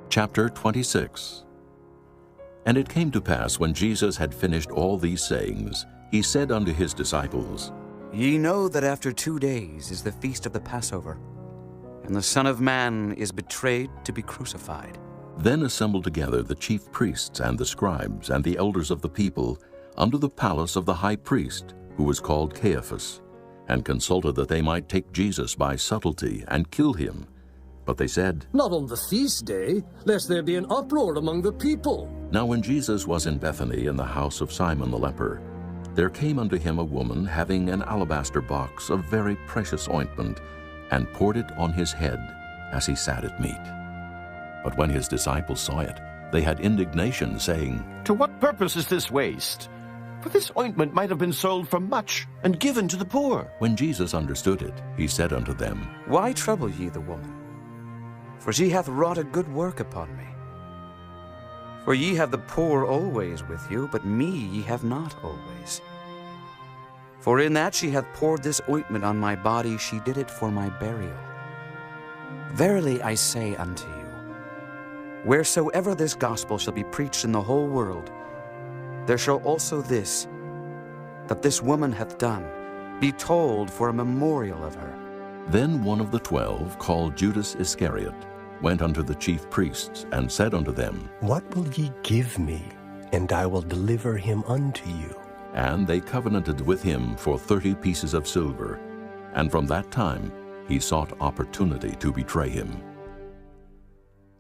Chapter 26. And it came to pass, when Jesus had finished all these sayings, he said unto his disciples, Ye know that after 2 days is the feast of the Passover, and the Son of Man is betrayed to be crucified. Then assembled together the chief priests and the scribes and the elders of the people unto the palace of the high priest, who was called Caiaphas, and consulted that they might take Jesus by subtlety and kill him. But they said, Not on the feast day, lest there be an uproar among the people. Now when Jesus was in Bethany in the house of Simon the leper, there came unto him a woman having an alabaster box of very precious ointment, and poured it on his head as he sat at meat. But when his disciples saw it, they had indignation, saying, To what purpose is this waste? For this ointment might have been sold for much, and given to the poor. When Jesus understood it, he said unto them, Why trouble ye the woman? For she hath wrought a good work upon me. For ye have the poor always with you, but me ye have not always. For in that she hath poured this ointment on my body, she did it for my burial. Verily I say unto you, wheresoever this gospel shall be preached in the whole world, there shall also this, that this woman hath done, be told for a memorial of her. Then one of the 12, called Judas Iscariot, went unto the chief priests, and said unto them, What will ye give me, and I will deliver him unto you? And they covenanted with him for 30 pieces of silver. And from that time he sought opportunity to betray him.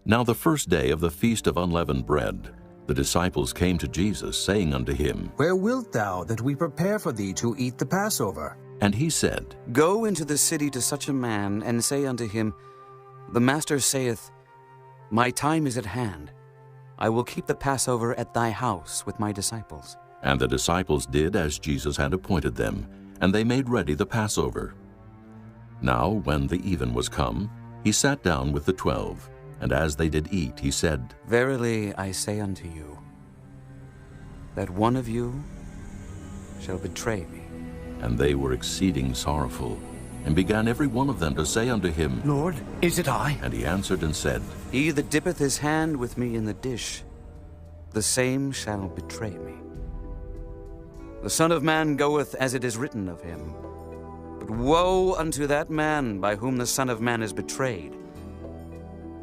Now the first day of the feast of unleavened bread, the disciples came to Jesus, saying unto him, Where wilt thou that we prepare for thee to eat the Passover? And he said, Go into the city to such a man, and say unto him, The Master saith, My time is at hand. I will keep the Passover at thy house with my disciples. And the disciples did as Jesus had appointed them, and they made ready the Passover. Now when the even was come, he sat down with the 12, and as they did eat, he said, Verily I say unto you, that one of you shall betray me. And they were exceeding sorrowful, and began every one of them to say unto him, Lord, is it I? And he answered and said, He that dippeth his hand with me in the dish, the same shall betray me. The Son of Man goeth as it is written of him. But woe unto that man by whom the Son of Man is betrayed.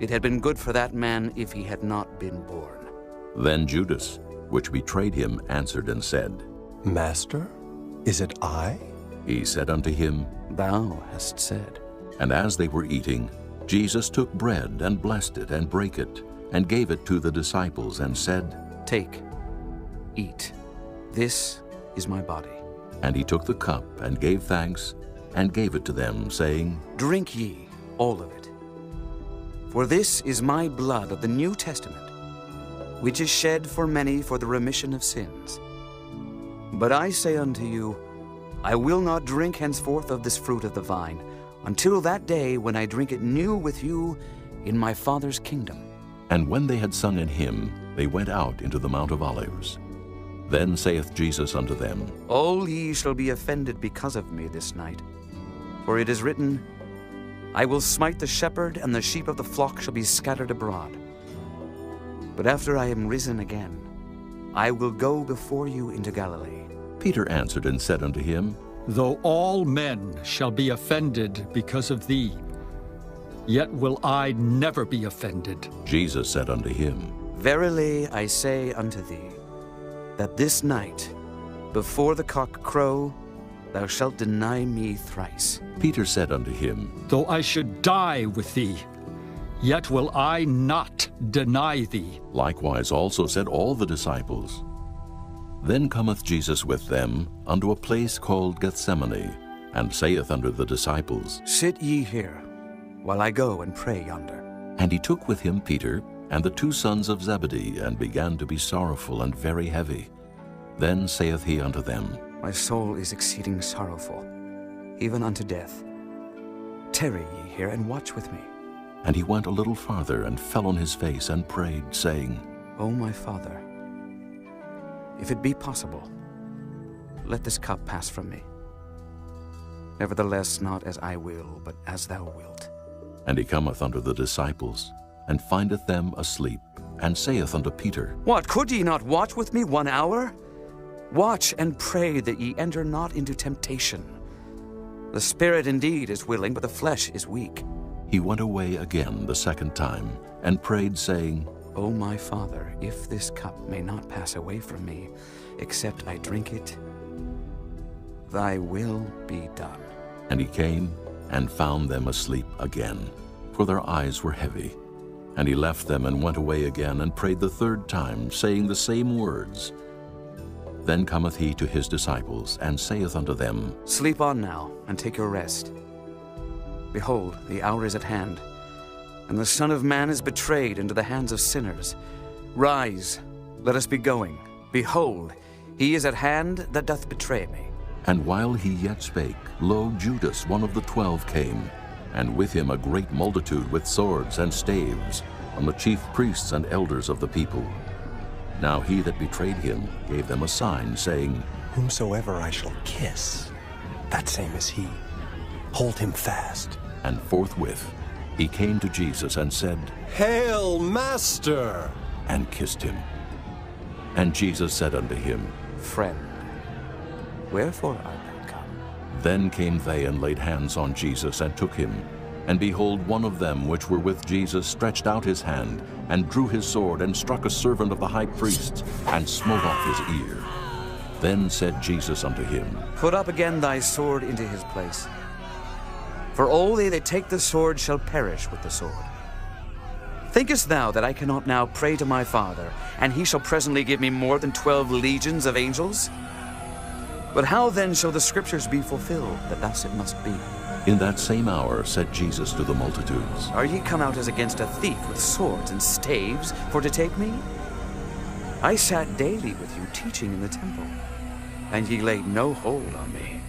It had been good for that man if he had not been born. Then Judas, which betrayed him, answered and said, Master, is it I? He said unto him, Thou hast said. And as they were eating, Jesus took bread, and blessed it, and brake it, and gave it to the disciples, and said, Take, eat. This is my body. And he took the cup, and gave thanks, and gave it to them, saying, Drink ye all of it. For this is my blood of the New Testament, which is shed for many for the remission of sins. But I say unto you, I will not drink henceforth of this fruit of the vine, until that day when I drink it new with you in my Father's kingdom. And when they had sung an hymn, they went out into the Mount of Olives. Then saith Jesus unto them, All ye shall be offended because of me this night. For it is written, I will smite the shepherd, and the sheep of the flock shall be scattered abroad. But after I am risen again, I will go before you into Galilee. Peter answered and said unto him, Though all men shall be offended because of thee, yet will I never be offended. Jesus said unto him, Verily I say unto thee, that this night, before the cock crow, thou shalt deny me thrice. Peter said unto him, Though I should die with thee, yet will I not deny thee. Likewise also said all the disciples. Then cometh Jesus with them unto a place called Gethsemane, and saith unto the disciples, Sit ye here, while I go and pray yonder. And he took with him Peter and the 2 sons of Zebedee, and began to be sorrowful and very heavy. Then saith he unto them, My soul is exceeding sorrowful, even unto death. Tarry ye here, and watch with me. And he went a little farther, and fell on his face, and prayed, saying, O my Father, if it be possible, let this cup pass from me. Nevertheless, not as I will, but as thou wilt. And he cometh unto the disciples, and findeth them asleep, and saith unto Peter, What, could ye not watch with me 1 hour? Watch and pray that ye enter not into temptation. The spirit indeed is willing, but the flesh is weak. He went away again the second time, and prayed, saying, O my Father, if this cup may not pass away from me, except I drink it, thy will be done. And he came and found them asleep again, for their eyes were heavy. And he left them and went away again, and prayed the third time, saying the same words. Then cometh he to his disciples, and saith unto them, Sleep on now, and take your rest. Behold, the hour is at hand, and the Son of Man is betrayed into the hands of sinners. Rise, let us be going. Behold, he is at hand that doth betray me. And while he yet spake, lo, Judas, one of the 12, came, and with him a great multitude with swords and staves, from the chief priests and elders of the people. Now he that betrayed him gave them a sign, saying, Whomsoever I shall kiss, that same is he. Hold him fast. And forthwith he came to Jesus and said, Hail, Master! And kissed him. And Jesus said unto him, Friend, wherefore art thou come? Then came they and laid hands on Jesus, and took him. And behold, one of them which were with Jesus stretched out his hand, and drew his sword, and struck a servant of the high priest, and smote off his ear. Then said Jesus unto him, Put up again thy sword into his place. For all they that take the sword shall perish with the sword. Thinkest thou that I cannot now pray to my Father, and he shall presently give me more than 12 legions of angels? But how then shall the scriptures be fulfilled, that thus it must be? In that same hour said Jesus to the multitudes, Are ye come out as against a thief with swords and staves for to take me? I sat daily with you teaching in the temple, and ye laid no hold on me.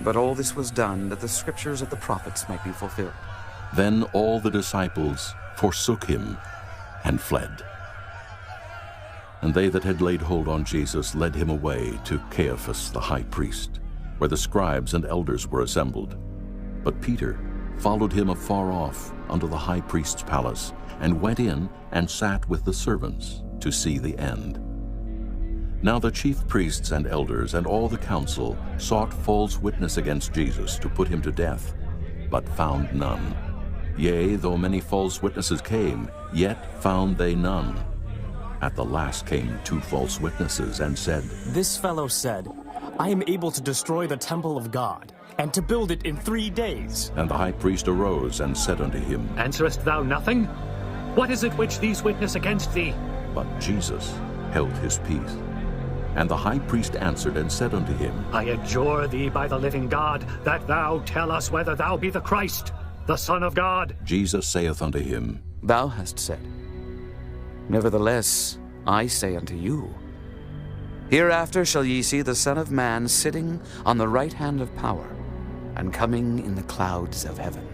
But all this was done that the scriptures of the prophets might be fulfilled. Then all the disciples forsook him and fled. And they that had laid hold on Jesus led him away to Caiaphas the high priest, where the scribes and elders were assembled. But Peter followed him afar off unto the high priest's palace, and went in and sat with the servants to see the end. Now the chief priests and elders and all the council sought false witness against Jesus to put him to death, but found none. Yea, though many false witnesses came, yet found they none. At the last came 2 false witnesses, and said, This fellow said, I am able to destroy the temple of God, and to build it in 3 days. And the high priest arose and said unto him, Answerest thou nothing? What is it which these witness against thee? But Jesus held his peace. And the high priest answered and said unto him, I adjure thee by the living God, that thou tell us whether thou be the Christ, the Son of God. Jesus saith unto him, Thou hast said. Nevertheless, I say unto you, hereafter shall ye see the Son of Man sitting on the right hand of power, and coming in the clouds of heaven.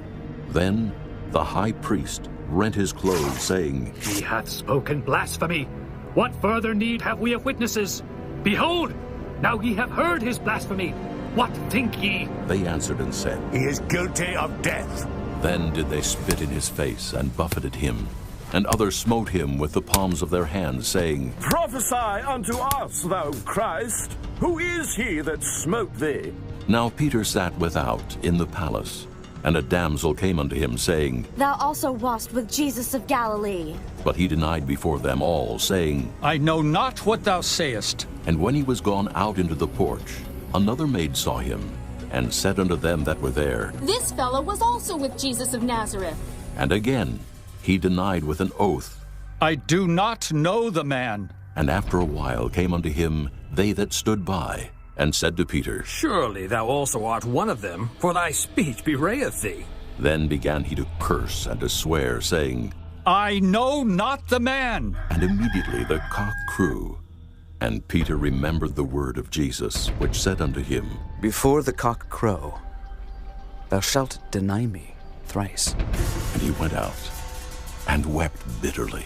Then the high priest rent his clothes, saying, He hath spoken blasphemy. What further need have we of witnesses? Behold, now ye have heard his blasphemy. What think ye? They answered and said, He is guilty of death. Then did they spit in his face, and buffeted him. And others smote him with the palms of their hands, saying, Prophesy unto us, thou Christ. Who is he that smote thee? Now Peter sat without in the palace. And a damsel came unto him, saying, Thou also wast with Jesus of Galilee. But he denied before them all, saying, I know not what thou sayest. And when he was gone out into the porch, another maid saw him, and said unto them that were there, This fellow was also with Jesus of Nazareth. And again he denied with an oath. I do not know the man. And after a while came unto him they that stood by, and said to Peter, Surely thou also art one of them, for thy speech bewrayeth thee. Then began he to curse and to swear, saying, I know not the man. And immediately the cock crew. And Peter remembered the word of Jesus, which said unto him, Before the cock crow, thou shalt deny me thrice. And he went out and wept bitterly.